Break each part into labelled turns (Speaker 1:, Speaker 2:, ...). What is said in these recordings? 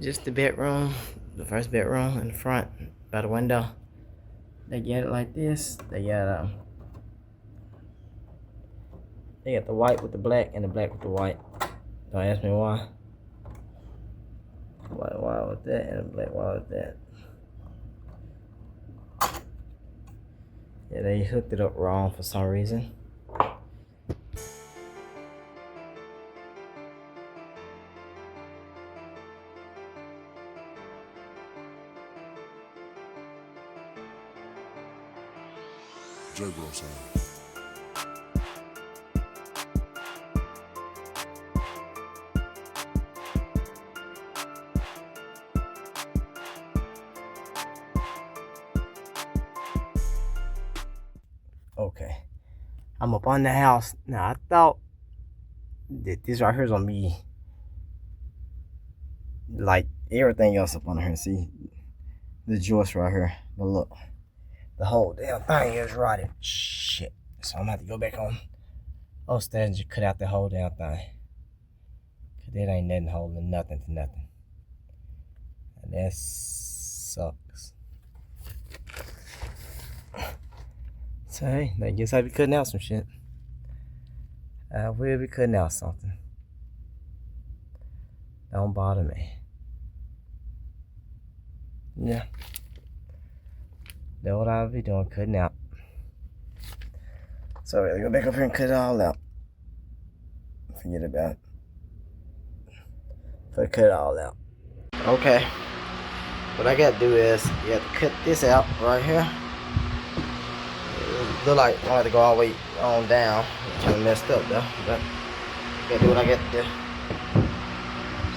Speaker 1: just the bedroom, the first bedroom in the front by the window. They get it like this. They got the white with the black and the black with the white. Don't ask me why. White wire with that and the black wire with that. Yeah, they hooked it up wrong for some reason.
Speaker 2: J-Bro sound.
Speaker 1: Okay. I'm up on the house. Now I thought that this right here is gonna be like everything else up on here. See the joist right here. But look, the whole damn thing is rotted. Shit. So I'm gonna have to go back on upstairs and just cut out the whole damn thing. Cause it ain't nothing holding nothing to nothing. And that sucks. So hey, I guess I'll be cutting out some shit. I will be cutting out something. Don't bother me. Yeah. That's what I'll be doing, cutting out. So I gotta go back up here and cut it all out. Forget about it. So cut it all out. Okay. What I gotta do is you have to cut this out right here. It look like I have to go all the way on down. It's kind of messed up though, but I gotta do what I got to do.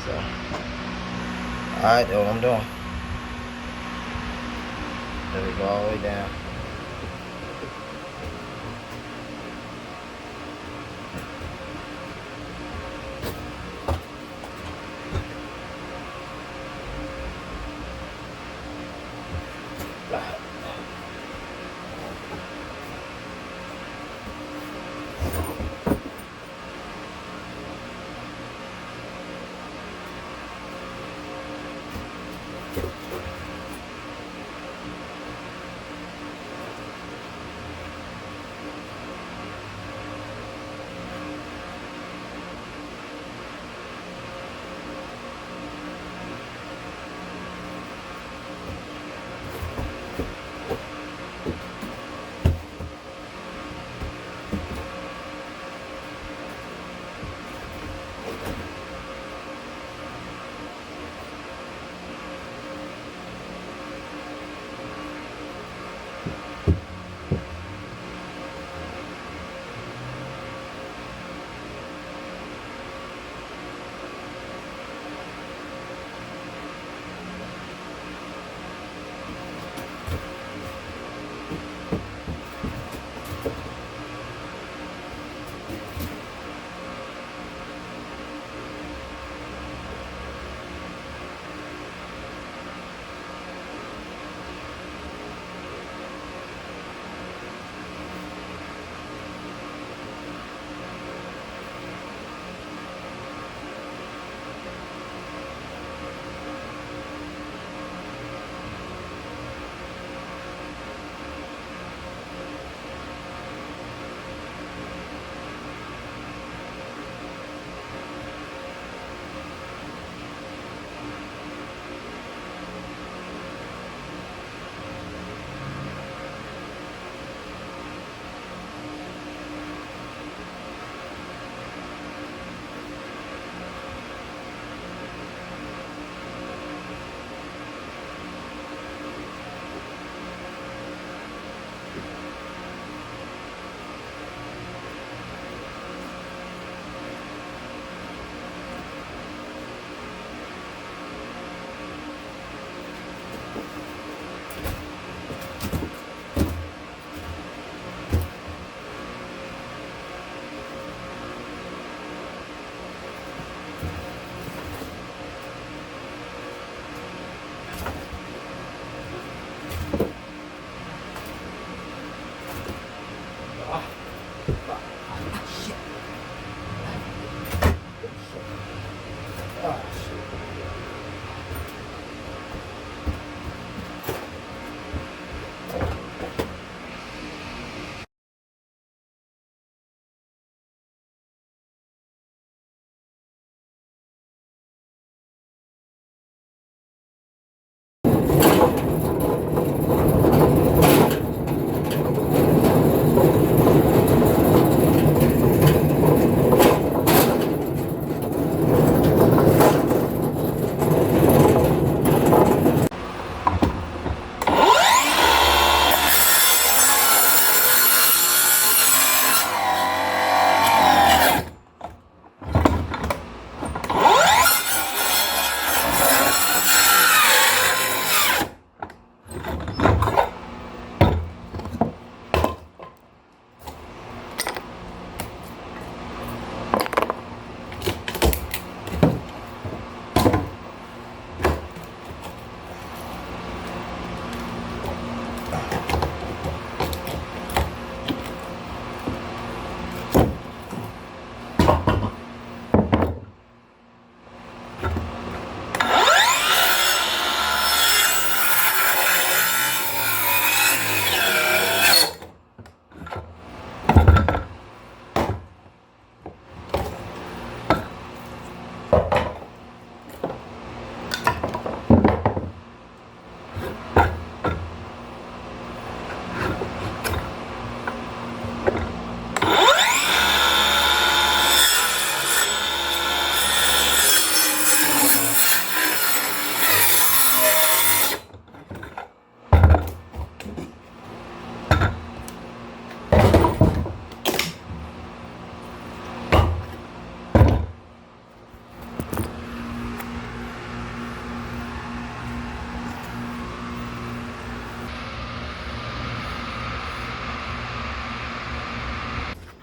Speaker 1: So, alright, that's what I'm doing. There we go all the way down.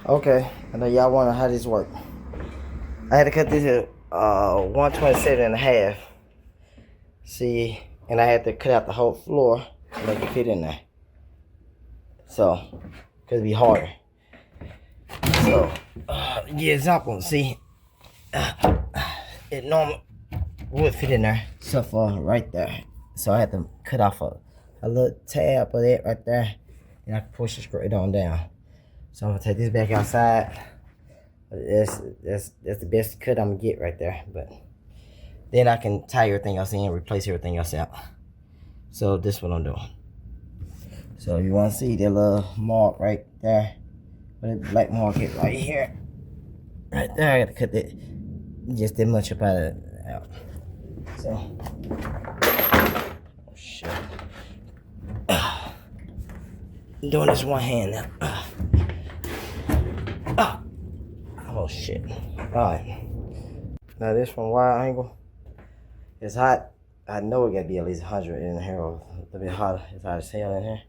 Speaker 1: Okay, I know y'all wonder how this work. I had to cut this at 127 and a half. See, and I had to cut out the whole floor to make it fit in there. So, cause it'd be harder. So, yeah, example, see, it normally would fit in there, except for right there. So I had to cut off a little tab of that right there, and I can push it straight on down. So I'm gonna take this back outside. That's the best cut I'm gonna get right there. But then I can tie everything else in, replace everything else out. So this is what I'm doing. So you wanna see that little mark right there, but the black mark is right here. Right there, I gotta cut that just that much up out. So, oh shit. I'm doing this one hand now. Oh shit. Alright. Now this from wide angle. It's hot. I know it gotta be at least 100 in here, or a little bit hotter. It's hot as hell in here.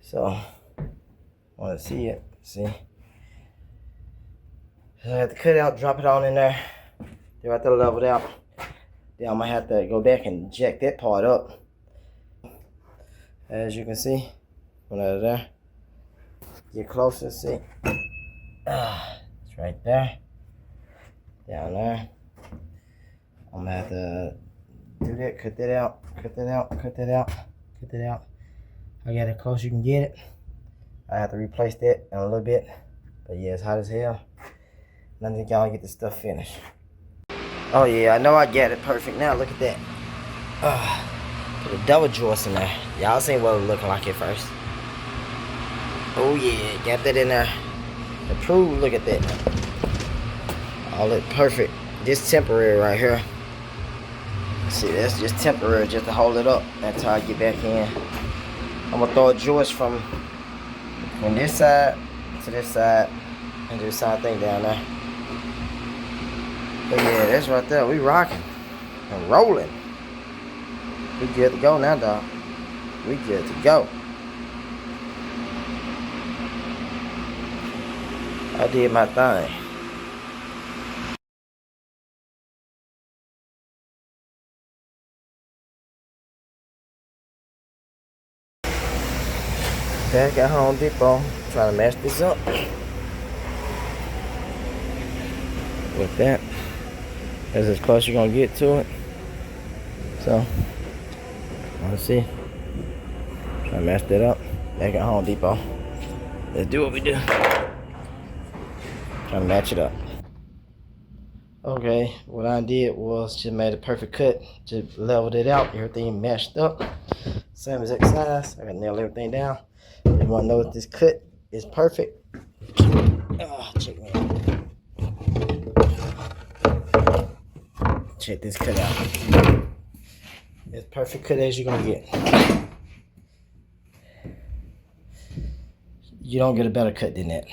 Speaker 1: So, wanna see it? See? So I have to cut it out, drop it on in there. Then I have to level it out. Then I'm gonna have to go back and jack that part up. As you can see, one out of there. Get closer, see? It's right there. Down there. I'm gonna have to do that, cut that out, cut that out, cut that out, cut that out. I got it close you can get it. I have to replace that in a little bit. But yeah, it's hot as hell. I think y'all get this stuff finished. Oh yeah, I know I got it perfect now. Look at that. Put a double joist in there. Y'all seen what it was looking like at first. Oh yeah, got that in there. Approved, look at that. All it perfect. This temporary right here. See, that's just temporary, just to hold it up until I get back in. I'm gonna throw a joist from this side to this side and do the same thing down there. But yeah, that's right there. We rocking and rolling. We good to go now, dog. We good to go. I did my thing. Back at Home Depot, trying to match this up with that. That's as close you're gonna get to it. So, let's see. Try to match that up. Back at Home Depot. Let's do what we do. Trying to match it up. Okay, what I did was just made a perfect cut. Just leveled it out. Everything matched up. Same exact size. I gotta nail everything down. You wanna know if this cut is perfect? Check me out. Check this cut out. It's perfect cut as you're gonna get. You don't get a better cut than that.